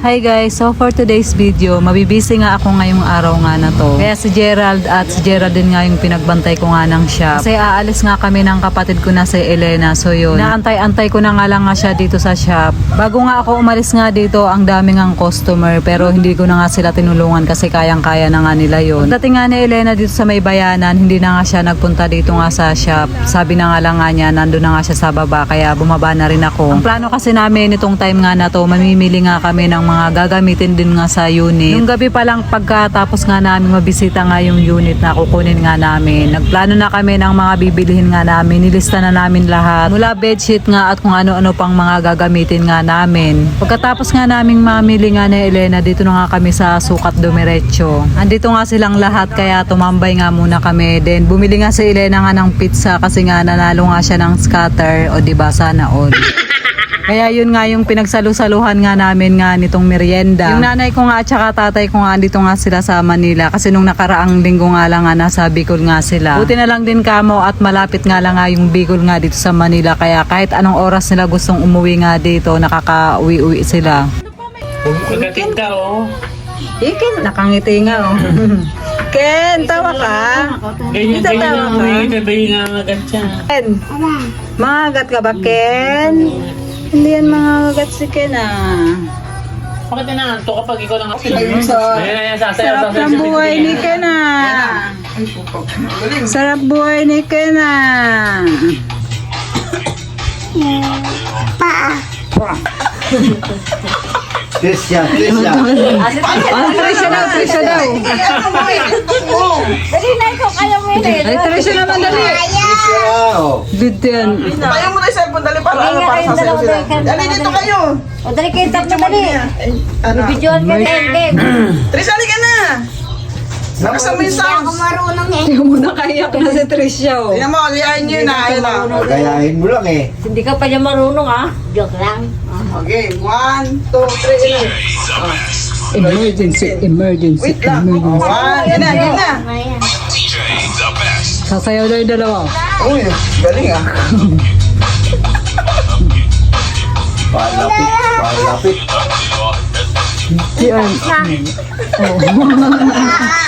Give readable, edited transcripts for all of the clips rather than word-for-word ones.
Hi guys, so for today's video, mabibisi nga ako ngayong araw nga na to. Kaya si Gerald at si Geraldine nga yung pinagbantay ko nga ng shop. Kasi aalis nga kami ng kapatid ko na si Elena. So yun, naantay-antay ko na nga lang nga siya dito sa shop. Bago nga ako umalis nga dito, ang daming ang customer. Pero hindi ko na nga sila tinulungan kasi kayang-kaya na nga nila yun. Dating nga ni Elena dito sa may bayanan, hindi na nga siya nagpunta dito nga sa shop. Sabi na nga lang nga niya, nandun na nga siya sa baba. Kaya bumaba na rin ako. Ang plano kasi namin itong time nga na to, mamimili nga kami ng mga gagamitin din nga sa unit. Yung gabi pa lang pagkatapos nga namin mabisita nga yung unit na kukunin nga namin. Nagplano na kami ng mga bibilihin nga namin. Nilista na namin lahat. Mula bedsheet nga at kung ano-ano pang mga gagamitin nga namin. Pagkatapos nga naming mamili nga ni Elena, dito na nga kami sa Sukat Dumiretso. Andito nga silang lahat kaya tumambay nga muna kami. Then bumili nga si Elena nga ng pizza kasi nga nanalo nga siya ng scatter. O diba, sana all. Kaya yun nga yung pinagsalusaluhan nga namin nga nitong merienda. Yung nanay ko nga at saka tatay ko nga dito nga sila sa Manila. Kasi nung nakaraang linggo nga lang nga nasa Bicol nga sila. Buti na lang din kamo at malapit nga lang nga yung Bicol nga dito sa Manila. Kaya kahit anong oras nila gustong umuwi nga dito, nakaka-uwi-uwi sila. Magating ka, oh. Ikin, nakangiti nga, oh. Ken, tawa ka? Ganyan, Ito, ganyan tawa ang ka? may sabihin nga magat siya. Ken, mangagat ka ba, Ken? Hindi yan mangagat si Ken, ah. Bakit nanganto kapag ikaw lang Sarap ng buhay ni Ken, ah. Sarap buhay ni Ken, ah. Trisha, Trisha. Trisha daw. Dali na ikaw, kaya mo yun eh. Ay, Trisha naman, dali. Trisha, oh. Dito yan. Kaya mo na yung cellphone, dali para Hindi nga para kayong sa dalawa sila. doon. Dali dito kayo. O dali kayo tatlo dali. Ano? Bidyoan ka din. Tris, halika na. Nakasama yung Hindi ako sounds. marunong eh. Hindi mo nakayak na si Trisha, oh. Tingnan mo, liyain nyo na. Ayun na. Gayahin mo lang eh. Hindi ka pa niya marunong ah. Joke lang. Okay, 1, 2, 3, ilan? Emergency. Wait lang. 1, yun na, yun na. Ayan. Sasayaw daw yung dalawa. Uy, galing ah. Palapit. Yan.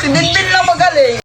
Si Binbin lang magaling.